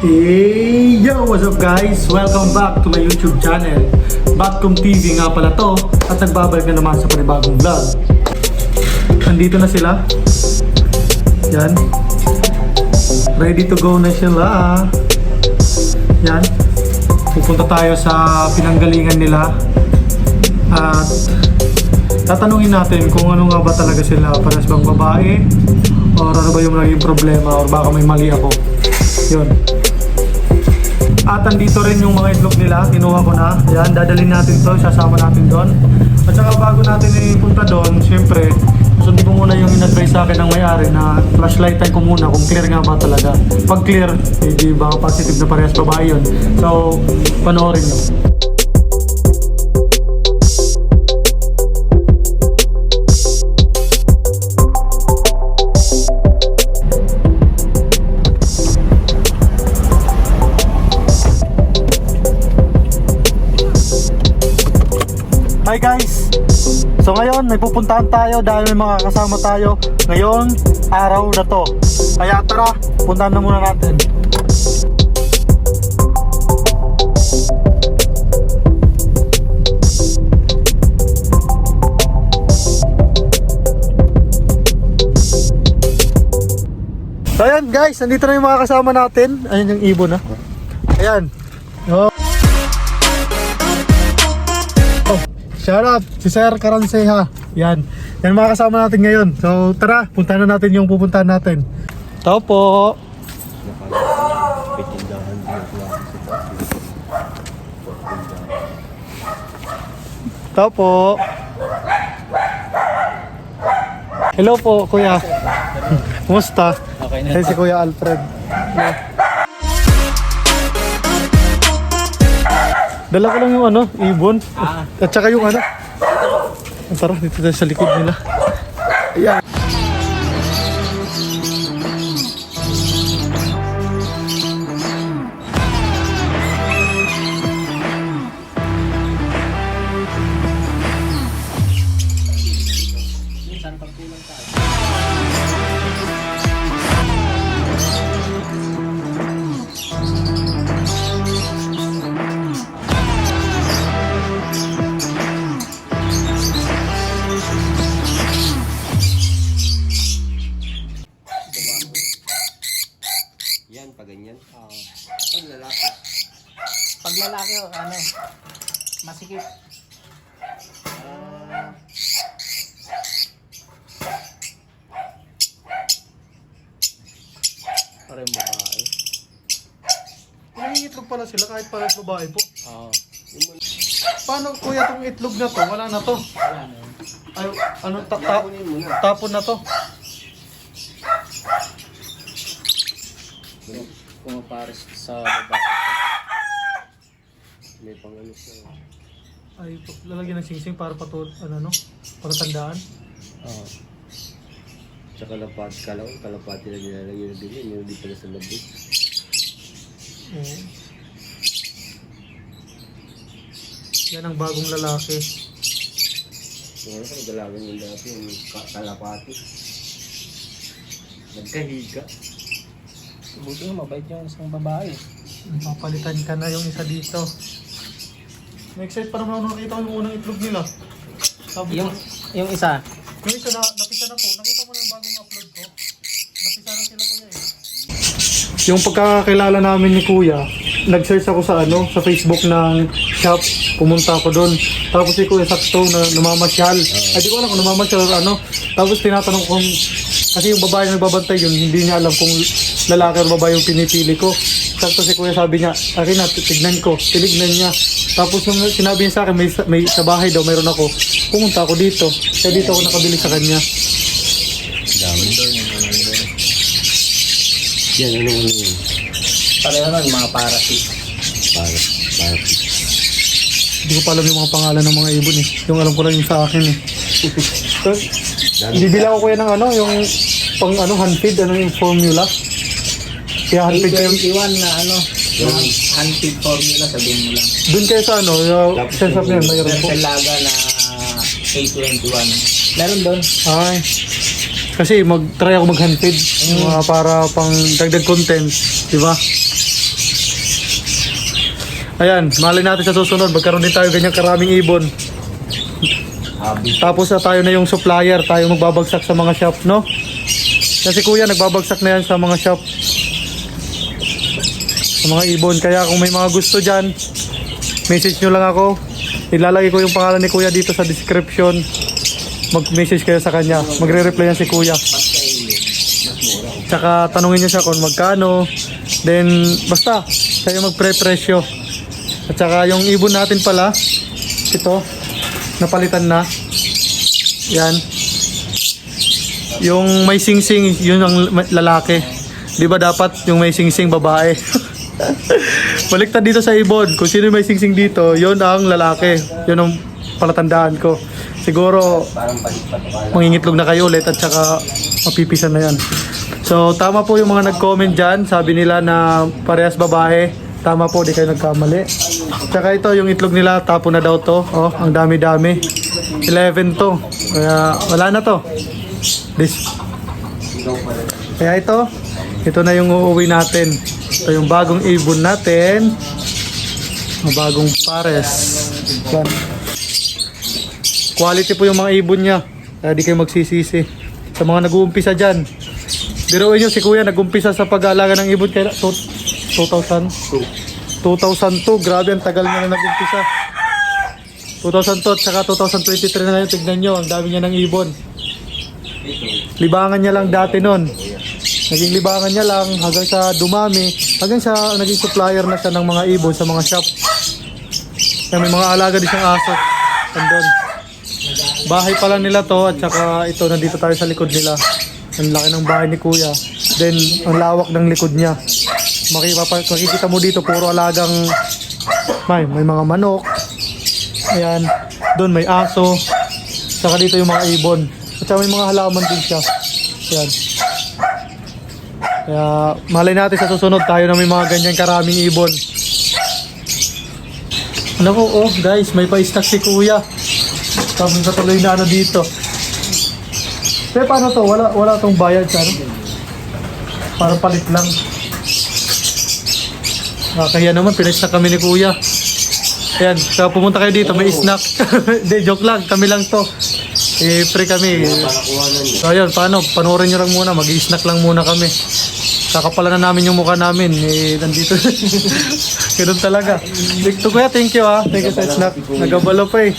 Hey, yo! What's up guys? Welcome back to my YouTube channel. Batcom TV nga pala to at nagbabalik na naman sa panibagong vlog. Nandito na sila. Yan. Ready to go na sila. Yan. Pupunta tayo sa pinanggalingan nila. At tatanungin natin kung ano nga ba talaga sila. Parehas bang babae? Or ano ba yung naging problema? Or baka may mali ako? Yun. At andito rin yung mga itlog nila, kinuha ko na. Yan, dadalhin natin to, sasama natin doon. At saka bago natin ipunta doon, syempre, sundin ko muna yung in-advise sa akin ng may-ari na flashlightan ko muna kung clear nga ba talaga. Pag clear, hindi ba positive na parehas babae yun. So, panoorin nyo. Hi guys! So ngayon may pupuntahan tayo dahil may mga kasama tayo ngayong araw na to. Kaya tara, puntahan na muna natin. So ayan guys, nandito na yung mga kasama natin. Ayan yung ibon ha. Ayan. Oh. Shout out si Sir Karanseha. Yan. Yan mga kasama natin ngayon. So tara, puntahan na natin yung pupuntahan natin. Tao po. Tao po. Hello po, kuya. Kumusta? Okay na. Si Kuya Alfred. Dala ko lang yung ano, ibon. At saka yung ano. Tara, dito tayo sa likod nila. Ayan. Yan, pag ganyan. Pag lalaki. Pag lalaki, ano, masikip. Parang babae. Nangingitlog pala sila kahit parehas babae po. Oo. Paano kuya itong itlog na to? Wala na to. Wala na yun. Ay, ano, tapon na to. Pumapares sa babae. May pang-ano siya. Ay, lalagyan ng singsing para ano, para tandaan. Oo. Tsaka kalapati na nilalagyan na din. Hindi pala sa labit. Oo. Yan ang bagong lalaki. Yung ano, nagalagan yung dati, yung kalapati. Nagkahiga. Buti nga mabait yung isang babae. Papalitan ka na yung isa dito. Na-excite pa naman ako nakita ko yung unang itlog nila. Sabi ko, Yung isa, yung isa napisa na po. Nakita mo na yung bagong upload ko. Napisa na sila kuya eh. Yung pagkakakilala namin ni kuya, nag-search ako sa sa Facebook ng shop. Pumunta ako doon. Tapos si kuya sakto na namamasyal. Ay di ko alam kung namamasyal or ano. Tapos tinatanong ko kasi yung babae na nagbabantay yun, hindi niya alam kung lalaki o babae yung pinipili ko. Sakto si kuya sabi niya, akin na, tignan ko, tinignan niya. Tapos nung sinabi niya sa akin, may sa bahay daw, mayroon ako. Pumunta ako dito. Kaya dito ako nakabili sa kanya. Dami doon yung mga doon. Yan, ano yun? pareho nun, mga parasit. Parasit. Hindi ko pa alam yung mga pangalan ng mga ibon eh. Yung alam ko lang yung sa akin eh. So, bibila ko kuya ng ano, yung pang ano, handfeed, ano yung formula. Kaya handfeed kayo. 821 na ano, na handfeed formula, sabihin mo lang. Doon kayo sa ano, yung sense of yan, mayroon po. Laga na 821. Meron doon. Ay. Kasi mag-try ako mag-handfeed para pang dagdag content, di ba? Ayan, malay natin sa susunod, magkaroon din tayo ganyang karaming ibon. Habi. Tapos tayo na yung supplier, tayo magbabagsak sa mga shop, no? Kasi kuya, nagbabagsak na yan sa mga shop. Sa mga ibon. Kaya kung may mga gusto dyan, message nyo lang ako. Ilalagay ko yung pangalan ni kuya dito sa description. Mag-message kayo sa kanya. Magre-reply yan si kuya. Tsaka tanungin nyo siya kung magkano. Then, basta, kayo magpre-presyo. At saka yung ibon natin pala, ito, napalitan na. Yan. Yung may sing-sing, yun ang lalaki. Di ba dapat yung may sing-sing babae? Baliktad dito sa ibon. Kung sino may sing-sing dito, yun ang lalaki. Yun ang palatandaan ko. Siguro, Parang balipat pala. mangingitlog na kayo ulit at saka mapipisan na yan. So, tama po yung mga nag-comment dyan. Sabi nila na parehas babae. Tama po, di kayo nagkamali. Tsaka ito, yung itlog nila, tapo na daw to. Oh, ang dami-dami. 11 to. Kaya, wala na to. Kaya ito na yung uuwi natin. Ito yung bagong ibon natin. Ang bagong pares. Yan. Quality po yung mga ibon niya. Kaya di kayo magsisisi. Sa mga nag-uumpisa dyan. Biruin nyo, si kuya nag-umpisa sa pag-aalaga ng ibon kaya 2002. Grabe, ang tagal na nag-umpisa. 2002 tsaka 2023 na ngayon. Tignan nyo, ang dami niya ng ibon. Libangan niya lang dati nun. Naging libangan niya lang hanggang sa dumami. Hanggang sa naging supplier na siya ng mga ibon sa mga shop. Kaya may mga alaga din siyang aso. Andun. Bahay pala nila to at saka ito, nandito tayo sa likod nila. Ang laki ng bahay ni kuya. Then, ang lawak ng likod niya. Makikita mo dito, puro alagang may mga manok. Ayan. Doon may aso. Saka dito yung mga ibon. At saka may mga halaman din siya. Ayan. Kaya, malay natin sa susunod tayo na may mga ganyan karaming ibon. Ano ko, oh guys, may pa-stack si kuya. Tapos natuloy na ano dito. Pero paano to? Wala tong bayad sa ano? Parang palit lang. Kaya naman, pinastack kami ni kuya. Ayan, kaya pumunta kayo dito, may snack. Hindi, joke lang, kami lang to. Free kami. So ayun, paano? Panoorin nyo lang muna, mag-i-snack lang muna kami. Kakapalan na namin yung mukha namin. Nandito. Ganun talaga. Ito kuya, thank you ha. Thank you sa snack. Nagabalo pa eh.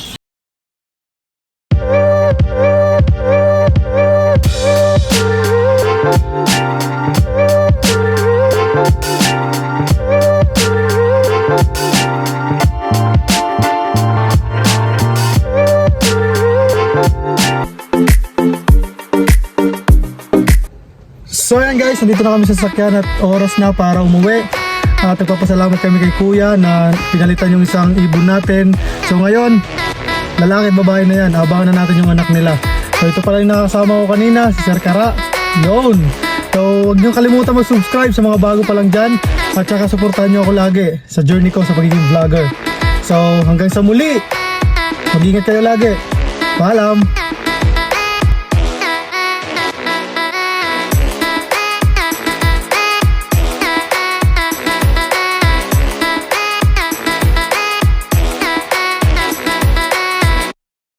So yan guys, nandito na kami sa sasakyan at oras na para umuwi. At nagpapasalamat kami kay kuya na pinalitan yung isang ibon natin. So ngayon, lalaki at babae na yan. Abangan na natin yung anak nila. So ito pala yung nakasama ko kanina, si Sir Kara. Yun! So huwag nyo kalimutan mag-subscribe sa mga bago pa lang dyan. At saka supportahan nyo ako lagi sa journey ko sa pagiging vlogger. So hanggang sa muli, mag-ingat kayo lagi. Paalam!